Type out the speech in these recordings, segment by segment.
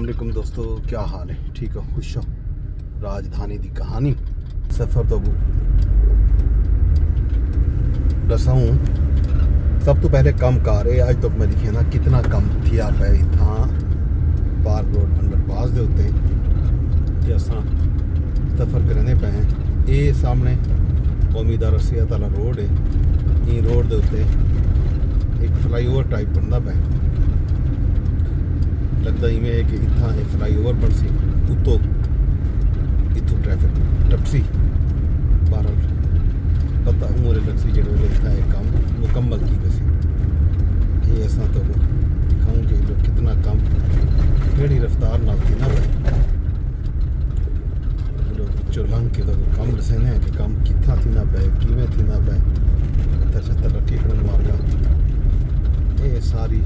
वालेकुम दोस्तों, क्या हाल है? ठीक हो? खुश हो? राजधानी की कहानी सफ़र तो दसाऊँ। सब तो पहले कम कार है अज तक मैं दिखे ना कितना कम थिया पे इतना पार्क रोड अंडरपास दे उत्ते ते असां सफ़र करने पे हैं। ये सामने कौमी दा रसियत वाला रोड है। ये रोड दे उत्ते एक फ्लाईओवर टाइप बनता पे, लगता इवें है कि इतना एक फ्लाईओवर बन सी उत्तों इतों ट्रैफिक टपसी बहरहाल पता उमर लग सी जो इतना एक काम मुकम्मल की वैसे ये ऐसा तो दिखाऊँ कि लोग कितना कम कड़ी रफ्तार ना थी ना चुलंग के तो कम दसे ने कि कम कितना थी ना पे किमें थी ना पे तरक्की करने मार्गा ये सारी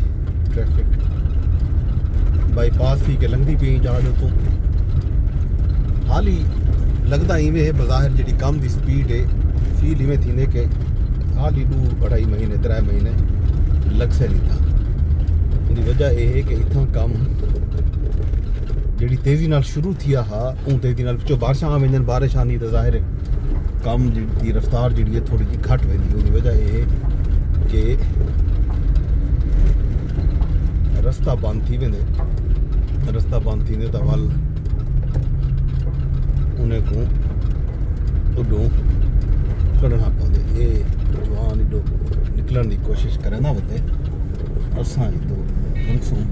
ट्रैफिक बाईपास थी के लंघदी पी जहाज़ तो हाल ही लगता इवें है बज़ाहिर जी कम की स्पीड है फील इवें थी कि हाल ही 2-2.5 महीने 3 महीने लग से नहीं था। उनकी वजह यह है कि इतना कम जी तेज़ी नाल शुरू थिया हा उन तेज़ी नाल पिछों बारिश आ वजन बारिश आनी तो ज़ाहिर है कम जी रफ्तार जी है थोड़ी जी घट वेंदी। उनकी वजह यह है कि रस्ता बंद थी वेंदे, रस्ता बंद थी तो वल उन्हें को उडों कढ़ना पौंदे। ये जवान इडो निकलने की कोशिश करे ना बते असां इडो मनसूं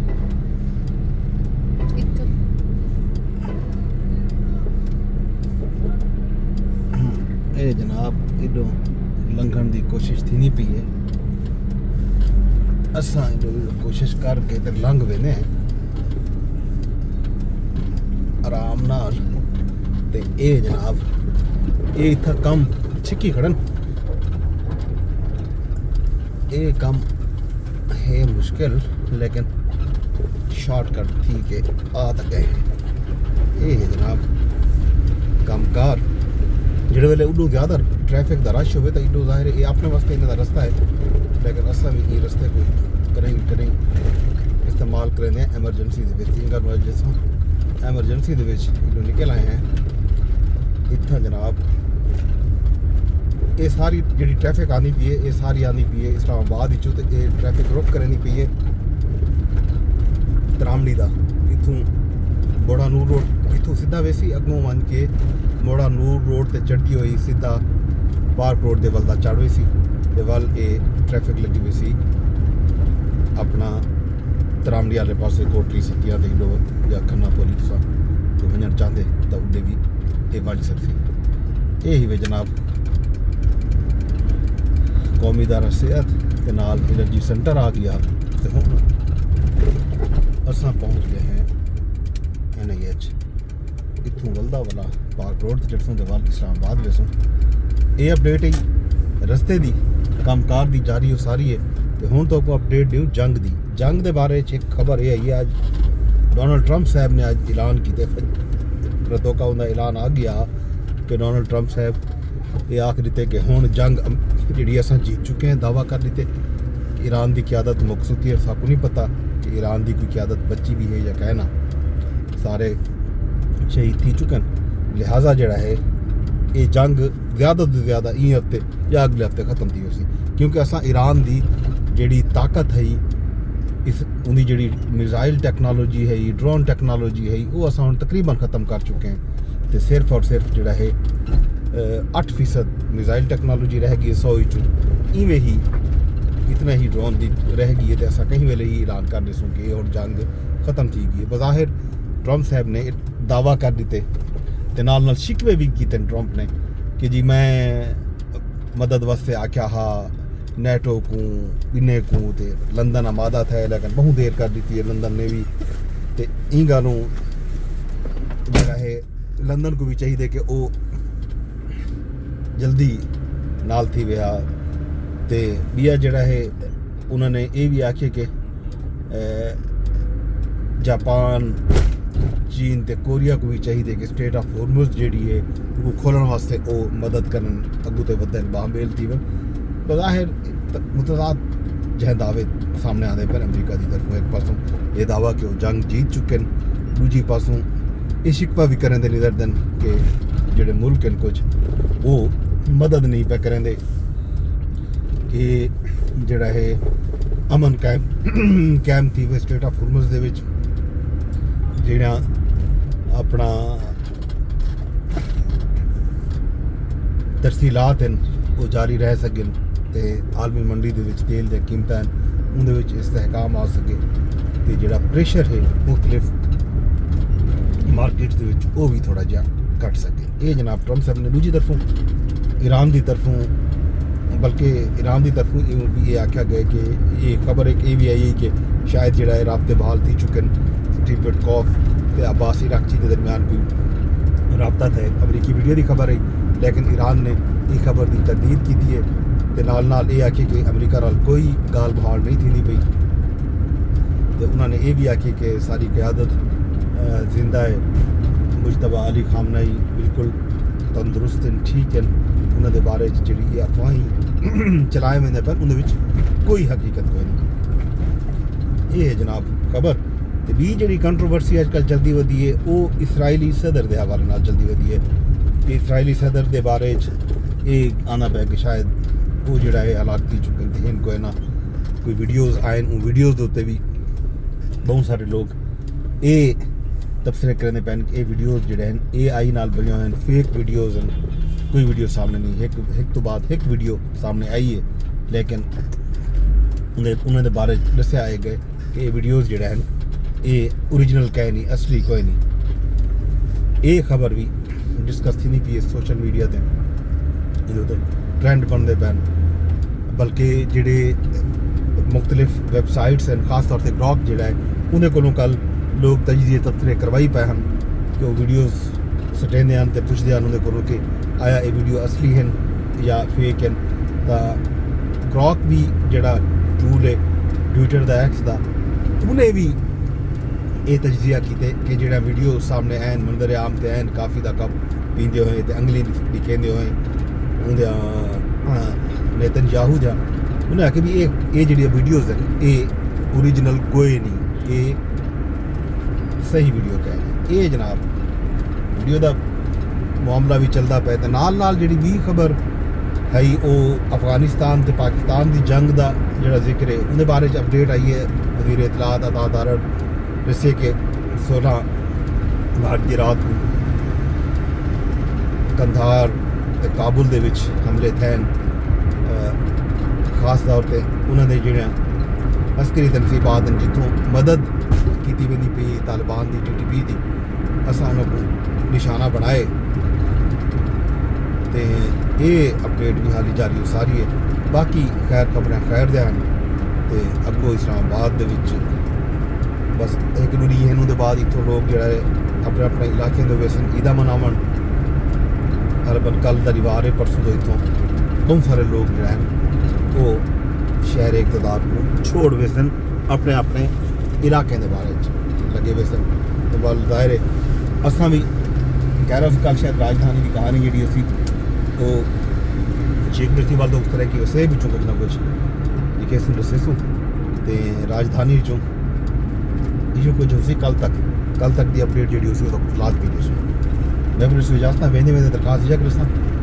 ए जनाब इडो लंघण की कोशिश थी नहीं पी है। असां इडो कोशिश करके ते लंघ वेने आराम नाल ते ए जनाब ये इतना कम छिकी खड़न ये कम है मुश्किल लेकिन शॉर्टकट थी के आ तक गए। ये है जनाब कम कार जेड़े वेले उडो ज़्यादा ट्रैफिक का रश हो तो इडो जाहिर है ये अपने वास्ते इन्हों का रस्ता है लेकिन असा भी ये रस्ते को करें इस्तेमाल करें एमरजेंसी एमरजेंसी इडो निकल आए हैं। इतना जनाब ये सारी जी ट्रैफिक आनी पी है ये सारी आनी पी है इस्लामाबाद तो ये ट्रैफिक रुक करनी पी है तरामड़ी का इतों बोड़ा नूर रोड इतों सीधा वैसी अगों वन के मोड़ा नूर रोड ते चढ़ी हुई सीधा पार्क रोड के वल चढ़ हुई सी ते वल ये ट्रैफिक लगी हुई सी अपना तरामड़ी वाले पासे कोटरी सिटिया ते इडो या खन्ना पोली तो वजन चाहते तो उडे भी ये बच सकती। यही वे जनाब कौमी दारा सेहत के नाल एनर्जी सेंटर आ गया तो हम असां पहुँच गए हैं NIH इतों वलदा वाला पार्क रोड जटसों के वाल इस्लामाबाद वैसों ये अपडेट ही रस्ते की कामकार की जारी हो सारी है। तो हूँ तो अपडेट दियो जंग के बारे एक खबर ये आई है अज डोनाल्ड ट्रंप साहब ने आज ऐलान किए रतों का उनका ऐलान आ गया कि डोनाल्ड ट्रंप साहब ये आख दिते कि हूँ जंग जी असां जीत चुके हैं। दावा कर दिते ईरान की क्यादत मकसूद थी सबको नहीं पता कि ईरान की कोई क्यादत बची भी है या कहना सारे शहीद थी चुके हैं। लिहाजा जड़ा है ये जंग ज़्यादा तो ज़्यादा ई हफ्ते या अगले हफ्ते ख़त्म थी उसी क्योंकि असां ईरान की जी ताकत है इस उनकी जी मिसाइल टेक्नोलॉजी है ड्रोन टेक्नोलॉजी है वो असां हुण तकरीबन ख़त्म कर चुके हैं। तो सिर्फ और सिर्फ जड़ा है 8% मिसाइल टेक्नोलॉजी रह गई 100 इवें ही इतना ही ड्रोन की रह गई है तो असा कहीं वेले ही ऐलान कर दसूँ कि और जंग ख़त्म थी गई है। बज़ाहिर ट्रंप साहब ने दावा कर दिते तो नाल शिकवे भी किए ट्रंप ने कि जी मैं मदद वास्ते आख्या हा नेटो को इन्हें को ते लंदन आमादा था लेकिन बहुत देर कर दी है लंदन ने भी तो ई गलों जरा है लंदन को भी चाहिए कि वो जल्दी नाल थी विया ते बिया जड़ा है उन्होंने ये भी आखे कि जापान चीन ते कोरिया को भी चाहिए कि स्टेट ऑफ हॉर्मुज़ जी है वो खोलने वास्ते वो मदद करन अगू तो वधन बाहमेल थी वन। बज़ाहिर मुतज़ाद जह दावे सामने आते पर अमरीका की तरफों एक पासों ये दावा कि वो जंग जीत चुके हैं दूजी पासों ये शिकवा भी करें नज़र दिन कि जेडे मुल्क हैं कुछ वो मदद नहीं पे करें कि जड़ा है अमन कायम थी वे स्टेट ऑफ हुरमुज़ दे विच जेड़ा अपना तरसीलात हैं वो जारी रह सकन ते आलमी मंडी दे विच तेल दी कीमतां उहदे विच इस्तेहकाम आ सके ते जेड़ा प्रेशर है मुख्तलिफ मार्केट दे विच वो भी थोड़ा जिहा घट सके। ये जनाब ट्रंप साहब ने दूजी तरफों ईरान की तरफों बल्कि ईरान की तरफों भी ये आख्या गया कि ये खबर एक ये भी आई है कि शायद जड़ा है राबते बहाल थी चुके स्टीव विटकॉफ ते अब्बास इराकची के दरमियान कोई राबता था। अमरीकी मीडिया की खबर है लेकिन ईरान ने ये खबर की तरदीद की है तो नाल ये आखे कि अमरीका नाल कोई गाल बहाल नहीं थी पई तो उन्होंने ये भी आखे कि सारी क़यादत जिंदा है मुजतबा अली खामनाई बिल्कुल तंदुरुस्त हैं ठीक हैं उन्होंने बारे जी अफवाही चलाए हुए पर उन्हें कोई हकीकत कोई नहीं। ये है जनाब खबर तो भी जी कंट्रोवर्सी अजकल चलती वधी है वो इसराइली सदर के हवाले नाल चलती वधी है कि इसराइली सदर के बारे ये आना पाया कि शायद वो जड़ा है हालात थी चुके थे कोई ना कोई वीडियोज़ आए उन वीडियोज़ के उत्ते भी बहुत सारे लोग ये तबसरे करने पैन कि ये वीडियोज़ जोड़े हैं AI नाल बने हुए हैं फेक वीडियोज़ हैं कोई वीडियो सामने नहीं एक तो बाद एक वीडियो सामने आई है लेकिन उन्होंने बारे दस्या आए गए कि ये वीडियोज़ जोड़े हैं ये ओरिजिनल कह नहीं असली कोई नहीं। ये खबर भी डिस्कस थी नहीं पी सोशल मीडिया ते ट्रेंड बनते पैन बल्कि जेडे मुख्तलिफ वैबसाइट्स हैं खास तौर पर ग्रॉक जोड़ा है उन्हें को कल लोग तजिए तबसरे करवाई पाए हैं कि वो वीडियोज़ सटेंदे हैं तो पुछते हैं उन्हें को कि आया ये वीडियो असली हैं या फेक हैं तो ग्रॉक भी जड़ा टूल है ट्विटर का एक्स का उन्हें भी ये तजिया किए कि जो वीडियो सामने आन मंजर आम से आन काफ़ी का कप पींदे हुए तो अंगली दिखेंदे हुए उन्हें नेतनयाहू जा उन्हें आखे भी ये जी वीडियोज़ हैं ये ओरिजिनल कोई नहीं ये सही वीडियो कह रहे ये जनाब वीडियो का मामला भी चलता पाया तो नाल जी भी खबर है वो अफगानिस्तान तो पाकिस्तान की जंग का जोड़ा जिक्र है उन्हें बारे अपडेट आई है वज़ीर इतलात अता तारड़ दसे कि 16 मार्च की रात को कंधार ते काबुल दे विच हमले थे खास तौर पर उन्होंने जोड़ा अस्करी तनसीबात जितों मदद की वेंदी पई तालिबान की TTP की असा उन्होंने निशाना बनाए तो ये अपडेट भी हाली जारी सारी है। बाकी खैर खबरें खैर दैन तो अगों इस्लामाबाद दे विच बस एक दूरी है उन्होंने बाद इतों लोग जो अपने अपने इलाके के वेसन ईदा मनावन अरबन कल का रिवार है परसों तो इतों बहुत सारे लोग जो हैं वो शहर इकतदार को छोड़ वेसन अपने अपने इलाके के बारे लगे वेसन तो बल जाहिर है असा भी कह रहा कल शायद राजधानी की कहानी जी असी तो चेक मिर्ची वाल तो उस तरह की वैसे भी कुछ ना कुछ लिखे सू दसे सू तो राजधानी चो इशू कुछ उसी कल तक की अपडेट जी उसी लास्ट वीडियो सू मैं भी इजाजत वेंदे वेंदे दरखास्त यह कर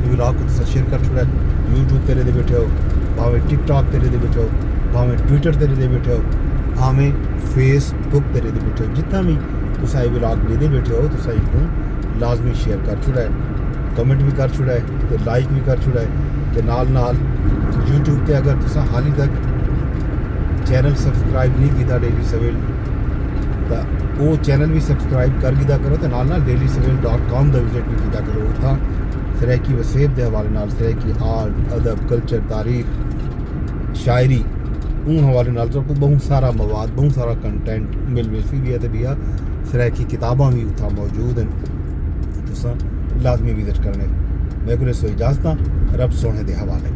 व्लॉग को शेयर कर छोड़ा यूट्यूब तेरे दे बैठे हो भावें टिकटॉक तेरे दे बैठे हो भावें ट्विटर तेरे दे बैठे हो भावें फेसबुक तेरे दे बैठे हो जितना भी तुसा ये व्लॉग दे बैठे हो तुसा इनको लाजमी शेयर कर छोड़ा है कमेंट भी कर छोड़ा है तो लाइक भी कर छोड़ा है तो नाल यूट्यूब पे अगर तुसा हाली तक चैनल सब्सक्राइब नहीं किया डेली सवेल तो वो चैनल भी सब्सक्राइब कर गिदा करो तो नाल dailysavel.com का विजिट भी किया करो उतना सरायकी वसेब के हवाले नाल सरायकी आर्ट अदब कल्चर तारीख शायरी उन हवाले नाल तो बहुत सारा मवाद बहुत सारा कंटेंट मिल सी भी है तो भैया सरायकी किताबां भी उत्था मौजूद हैं तुसा लाजमी विजिट करने मैं को इजाजत रब सोने के हवाले।